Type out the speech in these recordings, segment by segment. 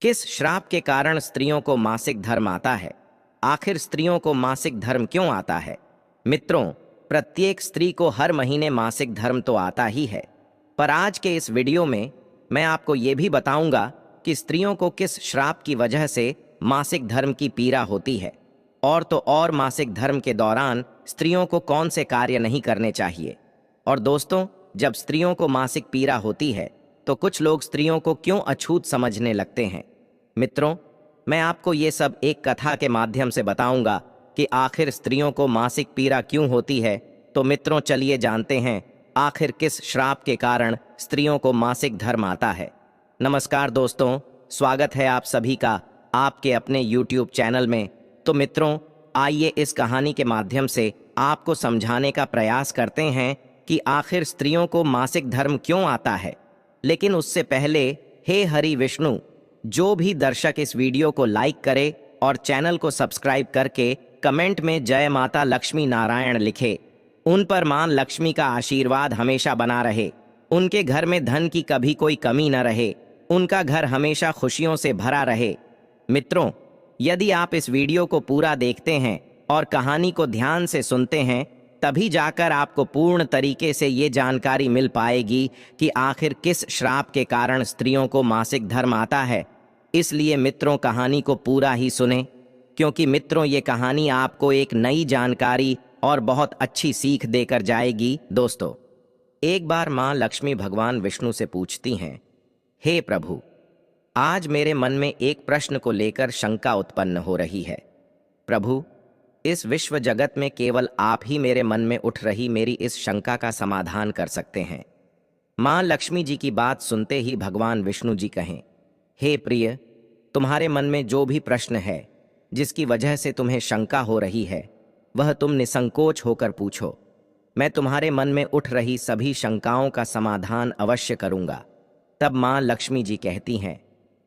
किस श्राप के कारण स्त्रियों को मासिक धर्म आता है? आखिर स्त्रियों को मासिक धर्म क्यों आता है? मित्रों, प्रत्येक स्त्री को हर महीने मासिक धर्म तो आता ही है, पर आज के इस वीडियो में मैं आपको ये भी बताऊंगा कि स्त्रियों को किस श्राप की वजह से मासिक धर्म की पीड़ा होती है, और तो और मासिक धर्म के दौरान स्त्रियों को कौन से कार्य नहीं करने चाहिए। और दोस्तों, जब स्त्रियों को मासिक पीड़ा होती है तो कुछ लोग स्त्रियों को क्यों अछूत समझने लगते हैं। मित्रों, मैं आपको ये सब एक कथा के माध्यम से बताऊंगा कि आखिर स्त्रियों को मासिक पीड़ा क्यों होती है। तो मित्रों, चलिए जानते हैं आखिर किस श्राप के कारण स्त्रियों को मासिक धर्म आता है। नमस्कार दोस्तों, स्वागत है आप सभी का आपके अपने YouTube चैनल में। तो मित्रों, आइए इस कहानी के माध्यम से आपको समझाने का प्रयास करते हैं कि आखिर स्त्रियों को मासिक धर्म क्यों आता है। लेकिन उससे पहले, हे हरि विष्णु, जो भी दर्शक इस वीडियो को लाइक करे और चैनल को सब्सक्राइब करके कमेंट में जय माता लक्ष्मी नारायण लिखे, उन पर मां लक्ष्मी का आशीर्वाद हमेशा बना रहे, उनके घर में धन की कभी कोई कमी न रहे, उनका घर हमेशा खुशियों से भरा रहे। मित्रों, यदि आप इस वीडियो को पूरा देखते हैं और कहानी को ध्यान से सुनते हैं, तभी जाकर आपको पूर्ण तरीके से ये जानकारी मिल पाएगी कि आखिर किस श्राप के कारण स्त्रियों को मासिक धर्म आता है। इसलिए मित्रों, कहानी को पूरा ही सुने, क्योंकि मित्रों ये कहानी आपको एक नई जानकारी और बहुत अच्छी सीख देकर जाएगी। दोस्तों, एक बार मां लक्ष्मी भगवान विष्णु से पूछती हैं, हे प्रभु, आज मेरे मन में एक प्रश्न को लेकर शंका उत्पन्न हो रही है। प्रभु, इस विश्व जगत में केवल आप ही मेरे मन में उठ रही मेरी इस शंका का समाधान कर सकते हैं। मां लक्ष्मी जी की बात सुनते ही भगवान विष्णु जी कहें, हे प्रिय, तुम्हारे मन में जो भी प्रश्न है, जिसकी वजह से तुम्हें शंका हो रही है, वह तुम निसंकोच होकर पूछो। मैं तुम्हारे मन में उठ रही सभी शंकाओं का समाधान अवश्य करूंगा। तब मां लक्ष्मी जी कहती हैं,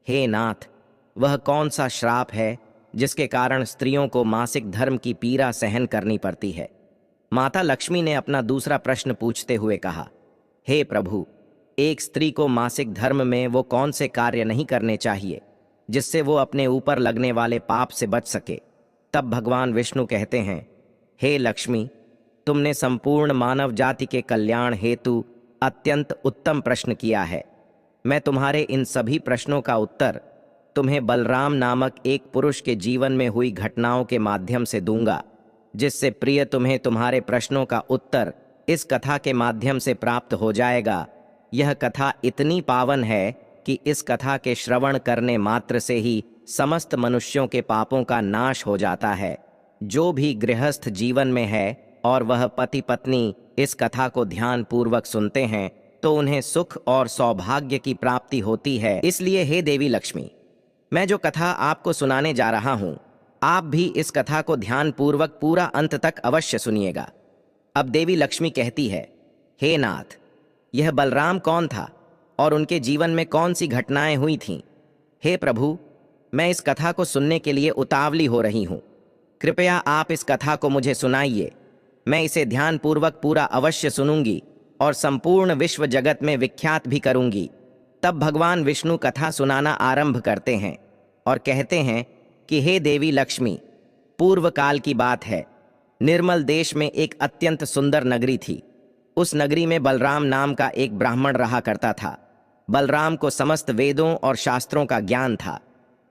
हे नाथ, वह कौन सा श्राप है जिसके कारण स्त्रियों को मासिक धर्म की पीड़ा सहन करनी पड़ती है? माता लक्ष्मी ने अपना दूसरा प्रश्न पूछते हुए कहा, हे प्रभु, एक स्त्री को मासिक धर्म में वो कौन से कार्य नहीं करने चाहिए जिससे वो अपने ऊपर लगने वाले पाप से बच सके? तब भगवान विष्णु कहते हैं, हे लक्ष्मी, तुमने संपूर्ण मानव जाति के कल्याण हेतु अत्यंत उत्तम प्रश्न किया है। मैं तुम्हारे इन सभी प्रश्नों का उत्तर तुम्हें बलराम नामक एक पुरुष के जीवन में हुई घटनाओं के माध्यम से दूंगा, जिससे प्रिय तुम्हें तुम्हारे प्रश्नों का उत्तर इस कथा के माध्यम से प्राप्त हो जाएगा। यह कथा इतनी पावन है कि इस कथा के श्रवण करने मात्र से ही समस्त मनुष्यों के पापों का नाश हो जाता है। जो भी गृहस्थ जीवन में है और वह पति पत्नी इस कथा को ध्यान पूर्वक सुनते हैं तो उन्हें सुख और सौभाग्य की प्राप्ति होती है। इसलिए हे देवी लक्ष्मी, मैं जो कथा आपको सुनाने जा रहा हूं, आप भी इस कथा को ध्यान पूर्वक पूरा अंत तक अवश्य सुनिएगा। अब देवी लक्ष्मी कहती है, हे नाथ, यह बलराम कौन था और उनके जीवन में कौन सी घटनाएं हुई थीं? हे प्रभु, मैं इस कथा को सुनने के लिए उतावली हो रही हूं। कृपया आप इस कथा को मुझे सुनाइए। मैं इसे ध्यान पूर्वक पूरा अवश्य सुनूंगी और संपूर्ण विश्व जगत में विख्यात भी करूंगी। तब भगवान विष्णु कथा सुनाना आरंभ करते हैं और कहते हैं कि हे देवी लक्ष्मी, पूर्व काल की बात है। निर्मल देश में एक अत्यंत सुंदर नगरी थी। उस नगरी में बलराम नाम का एक ब्राह्मण रहा करता था। बलराम को समस्त वेदों और शास्त्रों का ज्ञान था।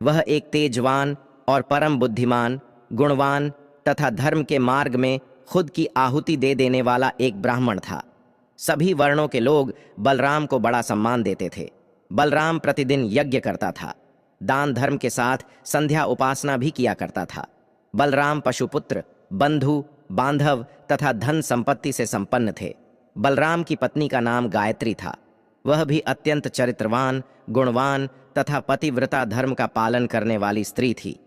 वह एक तेजवान और परम बुद्धिमान, गुणवान तथा धर्म के मार्ग में खुद की आहुति दे देने वाला एक ब्राह्मण था। सभी वर्णों के लोग बलराम को बड़ा सम्मान देते थे। बलराम प्रतिदिन यज्ञ करता था, दान धर्म के साथ संध्या उपासना भी किया करता था। बलराम पशुपुत्र, बंधु, बांधव तथा धन संपत्ति से संपन्न थे। बलराम की पत्नी का नाम गायत्री था। वह भी अत्यंत चरित्रवान, गुणवान तथा पतिव्रता धर्म का पालन करने वाली स्त्री थी।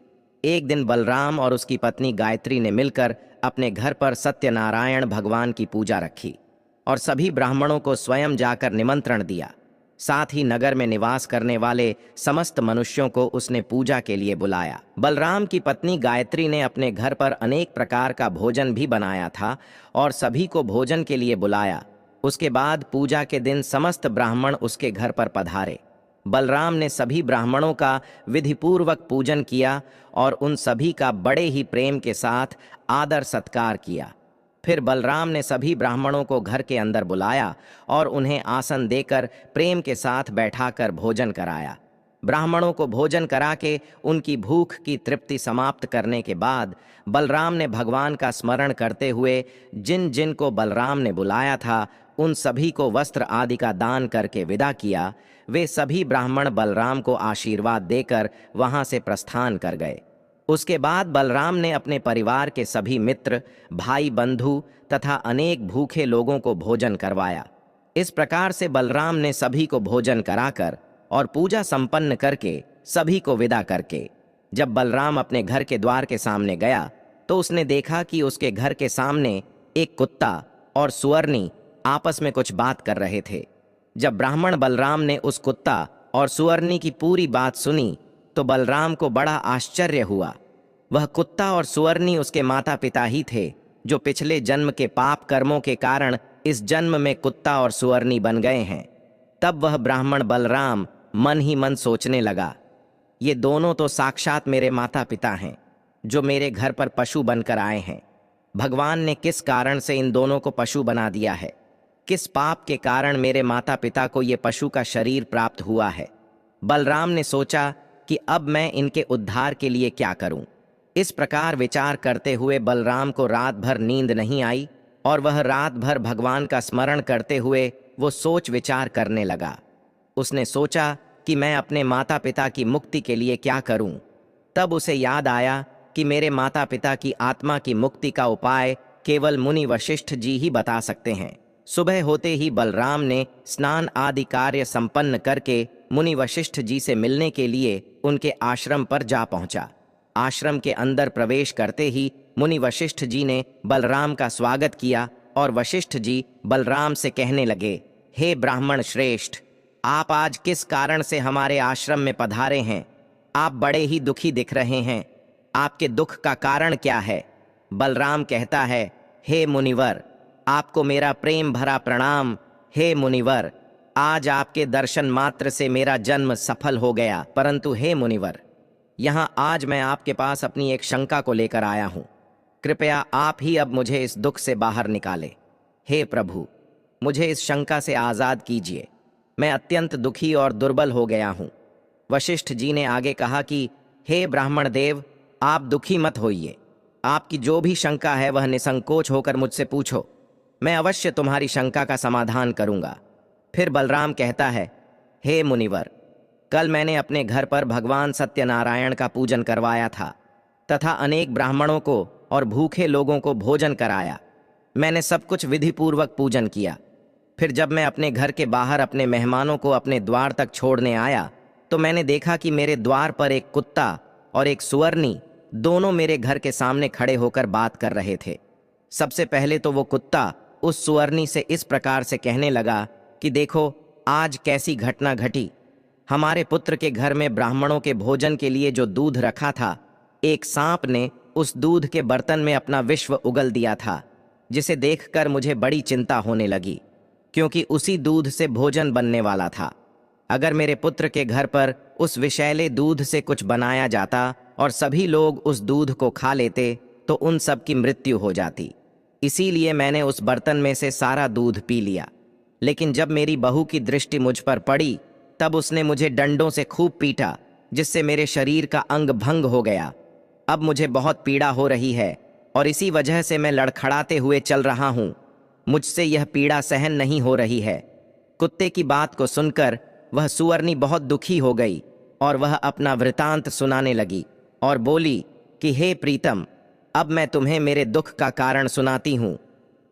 एक दिन बलराम और उसकी पत्नी गायत्री ने मिलकर अपने घर पर सत्यनारायण भगवान की पूजा रखी और सभी ब्राह्मणों को स्वयं जाकर निमंत्रण दिया। साथ ही नगर में निवास करने वाले समस्त मनुष्यों को उसने पूजा के लिए बुलाया। बलराम की पत्नी गायत्री ने अपने घर पर अनेक प्रकार का भोजन भी बनाया था और सभी को भोजन के लिए बुलाया। उसके बाद पूजा के दिन समस्त ब्राह्मण उसके घर पर पधारे। बलराम ने सभी ब्राह्मणों का विधिपूर्वक पूजन किया और उन सभी का बड़े ही प्रेम के साथ आदर सत्कार किया। फिर बलराम ने सभी ब्राह्मणों को घर के अंदर बुलाया और उन्हें आसन देकर प्रेम के साथ बैठाकर भोजन कराया। ब्राह्मणों को भोजन करा के उनकी भूख की तृप्ति समाप्त करने के बाद बलराम ने भगवान का स्मरण करते हुए जिन जिन को बलराम ने बुलाया था उन सभी को वस्त्र आदि का दान करके विदा किया। वे सभी ब्राह्मण बलराम को आशीर्वाद देकर वहां से प्रस्थान कर गए। उसके बाद बलराम ने अपने परिवार के सभी मित्र, भाई, बंधु तथा अनेक भूखे लोगों को भोजन करवाया। इस प्रकार से बलराम ने सभी को भोजन कराकर और पूजा संपन्न करके सभी को विदा करके जब बलराम अपने घर के द्वार के सामने गया तो उसने देखा कि उसके घर के सामने एक कुत्ता और सुअरनी आपस में कुछ बात कर रहे थे। जब ब्राह्मण बलराम ने उस कुत्ता और सुअरनी की पूरी बात सुनी तो बलराम को बड़ा आश्चर्य हुआ। वह कुत्ता और सुअरनी उसके माता पिता ही थे जो पिछले जन्म के पाप कर्मों के कारण इस जन्म में कुत्ता और सुअरनी बन गए हैं। तब वह ब्राह्मण बलराम मन ही मन सोचने लगा, ये दोनों तो साक्षात मेरे माता पिता हैं जो मेरे घर पर पशु बनकर आए हैं। भगवान ने किस कारण से इन दोनों को पशु बना दिया है? किस पाप के कारण मेरे माता पिता को ये पशु का शरीर प्राप्त हुआ है? बलराम ने सोचा कि अब मैं इनके उद्धार के लिए क्या करूं। इस प्रकार विचार करते हुए बलराम को रात भर नींद नहीं आई और वह रात भर भगवान का स्मरण करते हुए वो सोच विचार करने लगा। उसने सोचा कि मैं अपने माता पिता की मुक्ति के लिए क्या करूं। तब उसे याद आया कि मेरे माता पिता की आत्मा की मुक्ति का उपाय केवल मुनि वशिष्ठ जी ही बता सकते हैं। सुबह होते ही बलराम ने स्नान आदि कार्य संपन्न करके मुनि वशिष्ठ जी से मिलने के लिए उनके आश्रम पर जा पहुंचा। आश्रम के अंदर प्रवेश करते ही मुनि वशिष्ठ जी ने बलराम का स्वागत किया और वशिष्ठ जी बलराम से कहने लगे, हे ब्राह्मण श्रेष्ठ, आप आज किस कारण से हमारे आश्रम में पधारे हैं? आप बड़े ही दुखी दिख रहे हैं। आपके दुख का कारण क्या है? बलराम कहता है, हे मुनिवर, आपको मेरा प्रेम भरा प्रणाम। हे मुनिवर, आज आपके दर्शन मात्र से मेरा जन्म सफल हो गया। परंतु हे मुनिवर, यहाँ आज मैं आपके पास अपनी एक शंका को लेकर आया हूँ। कृपया आप ही अब मुझे इस दुख से बाहर निकाले। हे प्रभु, मुझे इस शंका से आज़ाद कीजिए। मैं अत्यंत दुखी और दुर्बल हो गया हूँ। वशिष्ठ जी ने आगे कहा कि हे ब्राह्मण देव, आप दुखी मत होइए। आपकी जो भी शंका है वह निसंकोच होकर मुझसे पूछो। मैं अवश्य तुम्हारी शंका का समाधान करूंगा। फिर बलराम कहता है, हे मुनिवर, कल मैंने अपने घर पर भगवान सत्यनारायण का पूजन करवाया था तथा अनेक ब्राह्मणों को और भूखे लोगों को भोजन कराया। मैंने सब कुछ विधिपूर्वक पूजन किया। फिर जब मैं अपने घर के बाहर अपने मेहमानों को अपने द्वार तक छोड़ने आया तो मैंने देखा कि मेरे द्वार पर एक कुत्ता और एक सुअरनी दोनों मेरे घर के सामने खड़े होकर बात कर रहे थे। सबसे पहले तो वो कुत्ता उस सुअरनी से इस प्रकार से कहने लगा कि देखो, आज कैसी घटना घटी। हमारे पुत्र के घर में ब्राह्मणों के भोजन के लिए जो दूध रखा था, एक सांप ने उस दूध के बर्तन में अपना विश्व उगल दिया था, जिसे देखकर मुझे बड़ी चिंता होने लगी, क्योंकि उसी दूध से भोजन बनने वाला था। अगर मेरे पुत्र के घर पर उस विषैले दूध से कुछ बनाया जाता और सभी लोग उस दूध को खा लेते तो उन सब की मृत्यु हो जाती। इसीलिए मैंने उस बर्तन में से सारा दूध पी लिया। लेकिन जब मेरी बहू की दृष्टि मुझ पर पड़ी तब उसने मुझे डंडों से खूब पीटा, जिससे मेरे शरीर का अंग भंग हो गया। अब मुझे बहुत पीड़ा हो रही है और इसी वजह से मैं लड़खड़ाते हुए चल रहा हूँ। मुझसे यह पीड़ा सहन नहीं हो रही है। कुत्ते की बात को सुनकर वह सुअरनी बहुत दुखी हो गई और वह अपना वृतांत सुनाने लगी और बोली कि हे प्रीतम, अब मैं तुम्हें मेरे दुख का कारण सुनाती हूँ।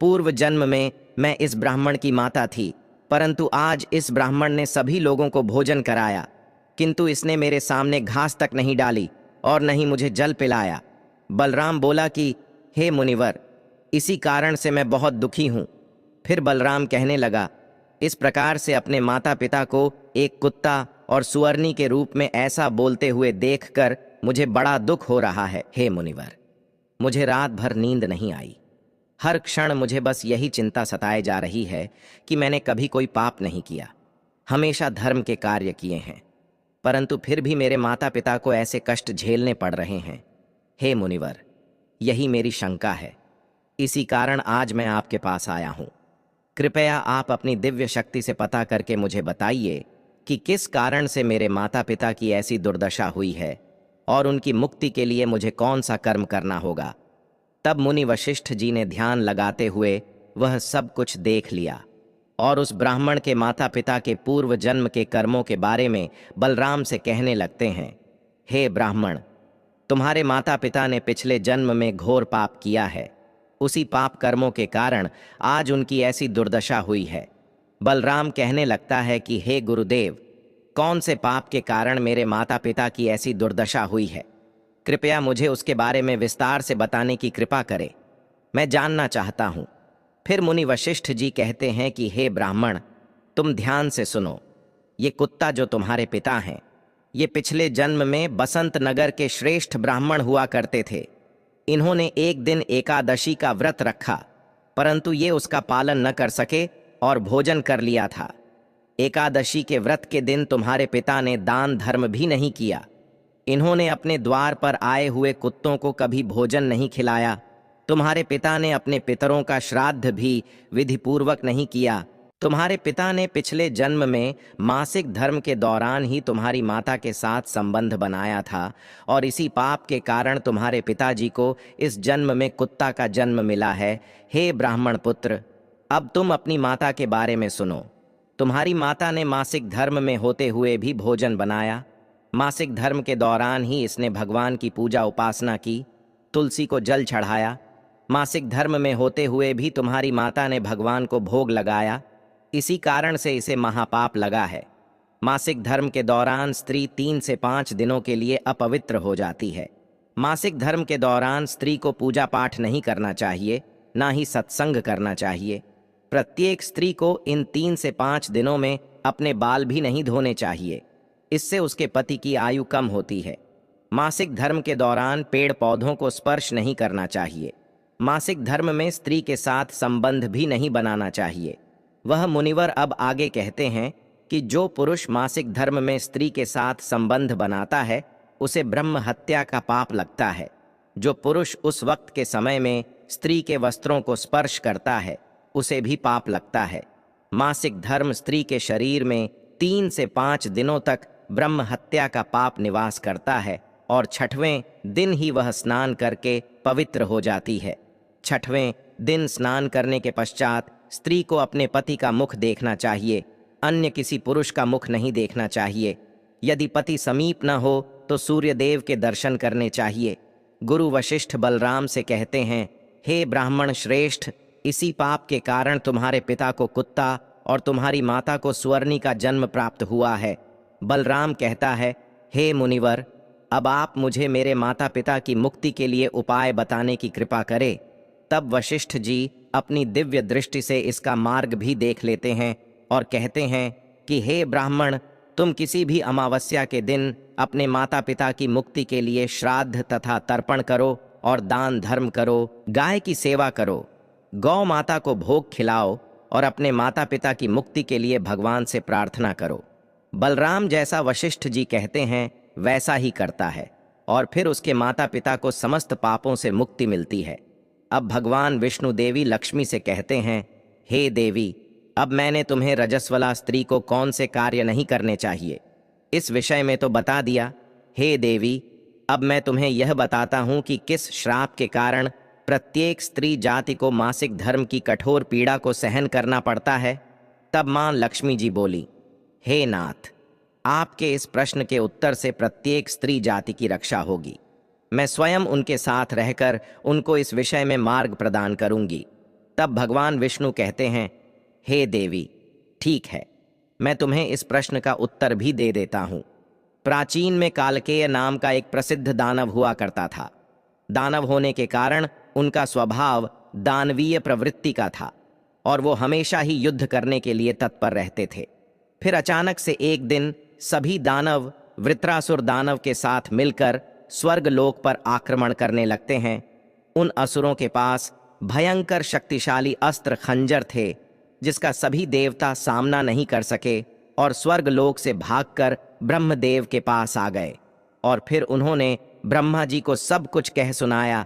पूर्व जन्म में मैं इस ब्राह्मण की माता थी, परंतु आज इस ब्राह्मण ने सभी लोगों को भोजन कराया, किंतु इसने मेरे सामने घास तक नहीं डाली और न ही मुझे जल पिलाया। बलराम बोला कि हे मुनिवर, इसी कारण से मैं बहुत दुखी हूँ। फिर बलराम कहने लगा, इस प्रकार से अपने माता पिता को एक कुत्ता और सुअरनी के रूप में ऐसा बोलते हुए देखकर मुझे बड़ा दुख हो रहा है। हे मुनिवर, मुझे रात भर नींद नहीं आई। हर क्षण मुझे बस यही चिंता सताए जा रही है कि मैंने कभी कोई पाप नहीं किया। हमेशा धर्म के कार्य किए हैं, परंतु फिर भी मेरे माता पिता को ऐसे कष्ट झेलने पड़ रहे हैं। हे मुनिवर, यही मेरी शंका है। इसी कारण आज मैं आपके पास आया हूं। कृपया आप अपनी दिव्य शक्ति से पता करके मुझे बताइए कि किस कारण से मेरे माता पिता की ऐसी दुर्दशा हुई है और उनकी मुक्ति के लिए मुझे कौन सा कर्म करना होगा। तब मुनि वशिष्ठ जी ने ध्यान लगाते हुए वह सब कुछ देख लिया और उस ब्राह्मण के माता पिता के पूर्व जन्म के कर्मों के बारे में बलराम से कहने लगते हैं। हे ब्राह्मण, तुम्हारे माता पिता ने पिछले जन्म में घोर पाप किया है। उसी पाप कर्मों के कारण आज उनकी ऐसी दुर्दशा हुई है। बलराम कहने लगता है कि हे गुरुदेव, कौन से पाप के कारण मेरे माता पिता की ऐसी दुर्दशा हुई है? कृपया मुझे उसके बारे में विस्तार से बताने की कृपा करें, मैं जानना चाहता हूं। फिर मुनि वशिष्ठ जी कहते हैं कि हे ब्राह्मण, तुम ध्यान से सुनो। ये कुत्ता जो तुम्हारे पिता हैं, ये पिछले जन्म में बसंत नगर के श्रेष्ठ ब्राह्मण हुआ करते थे। इन्होंने एक दिन एकादशी का व्रत रखा, परंतु ये उसका पालन न कर सके और भोजन कर लिया था। एकादशी के व्रत के दिन तुम्हारे पिता ने दान धर्म भी नहीं किया। इन्होंने अपने द्वार पर आए हुए कुत्तों को कभी भोजन नहीं खिलाया। तुम्हारे पिता ने अपने पितरों का श्राद्ध भी विधिपूर्वक नहीं किया। तुम्हारे पिता ने पिछले जन्म में मासिक धर्म के दौरान ही तुम्हारी माता के साथ संबंध बनाया था और इसी पाप के कारण तुम्हारे पिताजी को इस जन्म में कुत्ता का जन्म मिला है। हे ब्राह्मण पुत्र, अब तुम अपनी माता के बारे में सुनो। तुम्हारी माता ने मासिक धर्म में होते हुए भी भोजन बनाया। मासिक धर्म के दौरान ही इसने भगवान की पूजा उपासना की, तुलसी को जल चढ़ाया। मासिक धर्म में होते हुए भी तुम्हारी माता ने भगवान को भोग लगाया। इसी कारण से इसे महापाप लगा है। मासिक धर्म के दौरान स्त्री 3 से 5 दिनों के लिए अपवित्र हो जाती है। मासिक धर्म के दौरान स्त्री को पूजा पाठ नहीं करना चाहिए, ना ही सत्संग करना चाहिए। प्रत्येक स्त्री को इन 3 से 5 दिनों में अपने बाल भी नहीं धोने चाहिए, इससे उसके पति की आयु कम होती है। मासिक धर्म के दौरान पेड़ पौधों को स्पर्श नहीं करना चाहिए। मासिक धर्म में स्त्री के साथ संबंध भी नहीं बनाना चाहिए। वह मुनिवर अब आगे कहते हैं कि जो पुरुष मासिक धर्म में स्त्री के साथ संबंध बनाता है, उसे ब्रह्म हत्या का पाप लगता है। जो पुरुष उस वक्त के समय में स्त्री के वस्त्रों को स्पर्श करता है, उसे भी पाप लगता है। मासिक धर्म स्त्री के शरीर में 3 से 5 दिनों तक ब्रह्म हत्या का पाप निवास करता है और 6वें दिन ही वह स्नान करके पवित्र हो जाती है। 6वें दिन स्नान करने के पश्चात स्त्री को अपने पति का मुख देखना चाहिए, अन्य किसी पुरुष का मुख नहीं देखना चाहिए। यदि पति समीप न हो तो सूर्यदेव के दर्शन करने चाहिए। गुरु वशिष्ठ बलराम से कहते हैं, हे ब्राह्मण श्रेष्ठ, इसी पाप के कारण तुम्हारे पिता को कुत्ता और तुम्हारी माता को स्वर्णी का जन्म प्राप्त हुआ है। बलराम कहता है, हे मुनिवर, अब आप मुझे मेरे माता पिता की मुक्ति के लिए उपाय बताने की कृपा करें। तब वशिष्ठ जी अपनी दिव्य दृष्टि से इसका मार्ग भी देख लेते हैं और कहते हैं कि हे ब्राह्मण, तुम किसी भी अमावस्या के दिन अपने माता पिता की मुक्ति के लिए श्राद्ध तथा तर्पण करो और दान धर्म करो, गाय की सेवा करो, गौ माता को भोग खिलाओ और अपने माता पिता की मुक्ति के लिए भगवान से प्रार्थना करो। बलराम जैसा वशिष्ठ जी कहते हैं वैसा ही करता है और फिर उसके माता पिता को समस्त पापों से मुक्ति मिलती है। अब भगवान विष्णु देवी लक्ष्मी से कहते हैं, हे देवी, अब मैंने तुम्हें रजस्वला स्त्री को कौन से कार्य नहीं करने चाहिए, इस विषय में तो बता दिया। हे देवी, अब मैं तुम्हें यह बताता हूं कि किस श्राप के कारण प्रत्येक स्त्री जाति को मासिक धर्म की कठोर पीड़ा को सहन करना पड़ता है। तब मां लक्ष्मी जी बोली, हे नाथ, आपके इस प्रश्न के उत्तर से प्रत्येक स्त्री जाति की रक्षा होगी। मैं स्वयं उनके साथ रहकर उनको इस विषय में मार्ग प्रदान करूंगी। तब भगवान विष्णु कहते हैं, हे देवी, ठीक है, मैं तुम्हें इस प्रश्न का उत्तर भी दे देता हूं। प्राचीन में कालकेय नाम का एक प्रसिद्ध दानव हुआ करता था। दानव होने के कारण उनका स्वभाव दानवीय प्रवृत्ति का था और वो हमेशा ही युद्ध करने के लिए तत्पर रहते थे। फिर अचानक से एक दिन सभी दानव वृत्रासुर दानव के साथ मिलकर स्वर्ग लोक पर आक्रमण करने लगते हैं। उन असुरों के पास भयंकर शक्तिशाली अस्त्र खंजर थे, जिसका सभी देवता सामना नहीं कर सके और स्वर्गलोक से भागकर ब्रह्मदेव के पास आ गए और फिर उन्होंने ब्रह्मा जी को सब कुछ कह सुनाया।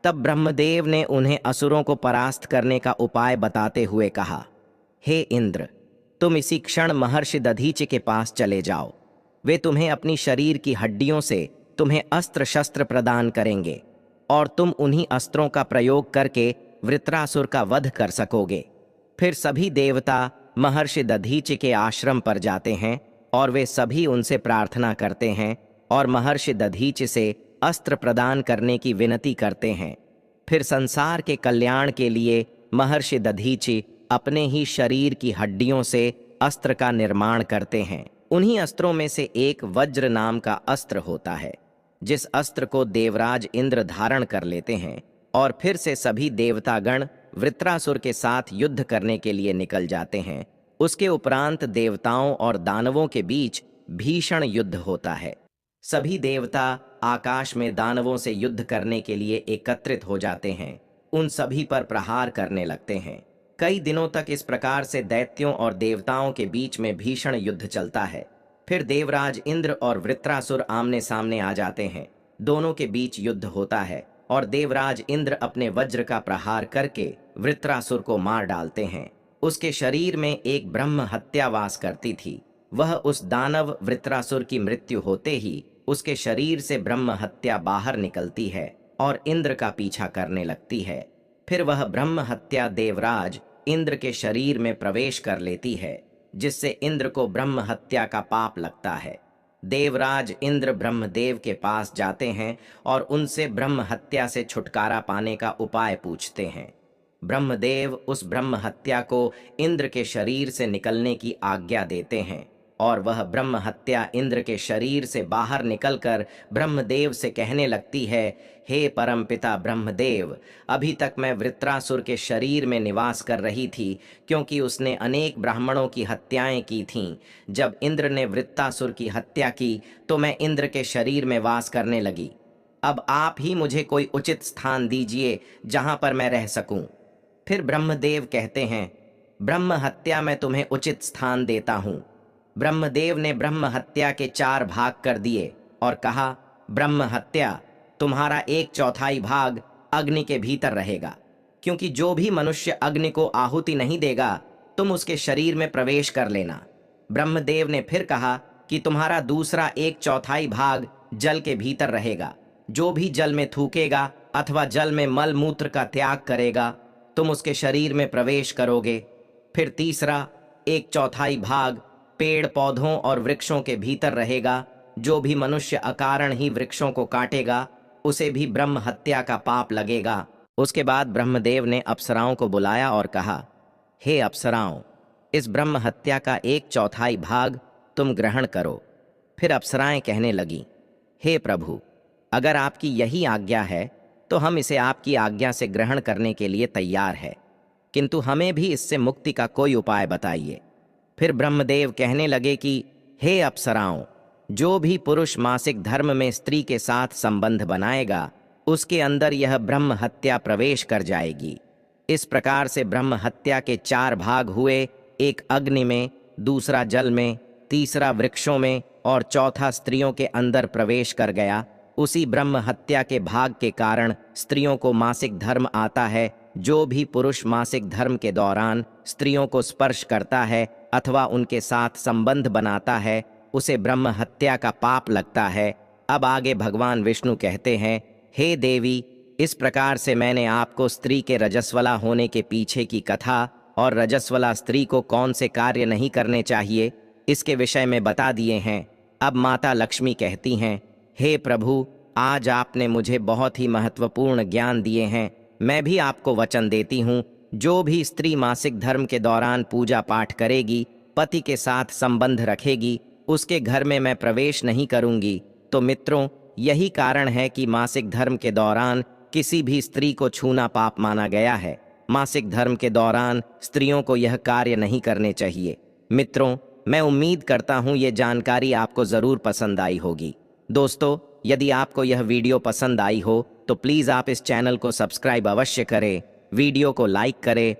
तब ब्रह्मदेव ने उन्हें असुरों को परास्त करने का उपाय बताते हुए कहा, हे इंद्र, तुम इसी क्षण महर्षि दधीचि के पास चले जाओ। वे तुम्हें अपनी शरीर की हड्डियों से तुम्हें अस्त्र शस्त्र प्रदान करेंगे और तुम उन्हीं अस्त्रों का प्रयोग करके वृत्रासुर का वध कर सकोगे। फिर सभी देवता महर्षि दधीचि के आश्रम पर जाते हैं और वे सभी उनसे प्रार्थना करते हैं और महर्षि दधीचि से अस्त्र प्रदान करने की विनती करते हैं। फिर संसार के कल्याण के लिए महर्षि दधीचि अपने ही शरीर की हड्डियों से अस्त्र का निर्माण करते हैं। उन्हीं अस्त्रों में से एक वज्र नाम का अस्त्र होता है, जिस अस्त्र को देवराज इंद्र धारण कर लेते हैं और फिर से सभी देवतागण वृत्रासुर के साथ युद्ध करने के लिए निकल जाते हैं। उसके उपरांत देवताओं और दानवों के बीच भीषण युद्ध होता है। सभी देवता आकाश में दानवों से युद्ध करने के लिए एकत्रित हो जाते हैं, उन सभी पर प्रहार करने लगते हैं। कई दिनों तक इस प्रकार से दैत्यों और देवताओं के बीच में भीषण युद्ध चलता है। फिर देवराज इंद्र और वृत्रासुर आमने सामने आ जाते हैं। दोनों के बीच युद्ध होता है और देवराज इंद्र अपने वज्र का प्रहार करके वृत्रासुर को मार डालते हैं। उसके शरीर में एक ब्रह्म हत्या वास करती थी। वह उस दानव वृत्रासुर की मृत्यु होते ही उसके शरीर से ब्रह्म हत्या बाहर निकलती है और इंद्र का पीछा करने लगती है। फिर वह ब्रह्म हत्या देवराज इंद्र के शरीर में प्रवेश कर लेती है, जिससे इंद्र को ब्रह्म हत्या का पाप लगता है। देवराज इंद्र ब्रह्मदेव के पास जाते हैं और उनसे ब्रह्म हत्या से छुटकारा पाने का उपाय पूछते हैं। ब्रह्मदेव उस ब्रह्म हत्या को इंद्र के शरीर से निकलने की आज्ञा देते हैं और वह ब्रह्म हत्या इंद्र के शरीर से बाहर निकलकर ब्रह्मदेव से कहने लगती है, हे परमपिता ब्रह्मदेव, अभी तक मैं वृत्रासुर के शरीर में निवास कर रही थी, क्योंकि उसने अनेक ब्राह्मणों की हत्याएं की थीं। जब इंद्र ने वृत्रासुर की हत्या की तो मैं इंद्र के शरीर में वास करने लगी। अब आप ही मुझे कोई उचित स्थान दीजिए जहां पर मैं रह सकूं। फिर ब्रह्मदेव कहते हैं, ब्रह्म हत्या मैं तुम्हें उचित स्थान देता हूं। ब्रह्मदेव ने ब्रह्म हत्या के 4 भाग कर दिए और कहा, ब्रह्म हत्या, तुम्हारा 1/4 भाग अग्नि के भीतर रहेगा, क्योंकि जो भी मनुष्य अग्नि को आहुति नहीं देगा तुम उसके शरीर में प्रवेश कर लेना। ब्रह्मदेव ने फिर कहा कि तुम्हारा दूसरा 1/4 भाग जल के भीतर रहेगा। जो भी जल में थूकेगा अथवा जल में मल मूत्र का त्याग करेगा तुम उसके शरीर में प्रवेश करोगे। फिर तीसरा 1/4 भाग पेड़ पौधों और वृक्षों के भीतर रहेगा। जो भी मनुष्य अकारण ही वृक्षों को काटेगा उसे भी ब्रह्म हत्या का पाप लगेगा। उसके बाद ब्रह्मदेव ने अप्सराओं को बुलाया और कहा, हे अप्सराओं, इस ब्रह्म हत्या का 1/4 भाग तुम ग्रहण करो। फिर अप्सराएं कहने लगीं, हे प्रभु, अगर आपकी यही आज्ञा है तो हम इसे आपकी आज्ञा से ग्रहण करने के लिए तैयार है, किंतु हमें भी इससे मुक्ति का कोई उपाय बताइए। फिर ब्रह्मदेव कहने लगे कि हे अप्सराओं, जो भी पुरुष मासिक धर्म में स्त्री के साथ संबंध बनाएगा उसके अंदर यह ब्रह्म हत्या प्रवेश कर जाएगी। इस प्रकार से ब्रह्म हत्या के 4 भाग हुए, एक अग्नि में, दूसरा जल में, तीसरा वृक्षों में और चौथा स्त्रियों के अंदर प्रवेश कर गया। उसी ब्रह्म हत्या के भाग के कारण स्त्रियों को मासिक धर्म आता है। जो भी पुरुष मासिक धर्म के दौरान स्त्रियों को स्पर्श करता है अथवा उनके साथ संबंध बनाता है उसे ब्रह्म हत्या का पाप लगता है। अब आगे भगवान विष्णु कहते हैं, हे देवी, इस प्रकार से मैंने आपको स्त्री के रजस्वला होने के पीछे की कथा और रजस्वला स्त्री को कौन से कार्य नहीं करने चाहिए इसके विषय में बता दिए हैं। अब माता लक्ष्मी कहती हैं, हे प्रभु, आज आपने मुझे बहुत ही महत्वपूर्ण ज्ञान दिए हैं। मैं भी आपको वचन देती हूँ, जो भी स्त्री मासिक धर्म के दौरान पूजा पाठ करेगी, पति के साथ संबंध रखेगी, उसके घर में मैं प्रवेश नहीं करूँगी। तो मित्रों, यही कारण है कि मासिक धर्म के दौरान किसी भी स्त्री को छूना पाप माना गया है। मासिक धर्म के दौरान स्त्रियों को यह कार्य नहीं करने चाहिए। मित्रों, मैं उम्मीद करता हूँ ये जानकारी आपको ज़रूर पसंद आई होगी। दोस्तों, यदि आपको यह वीडियो पसंद आई हो तो प्लीज़ आप इस चैनल को सब्सक्राइब अवश्य करें, वीडियो को लाइक करें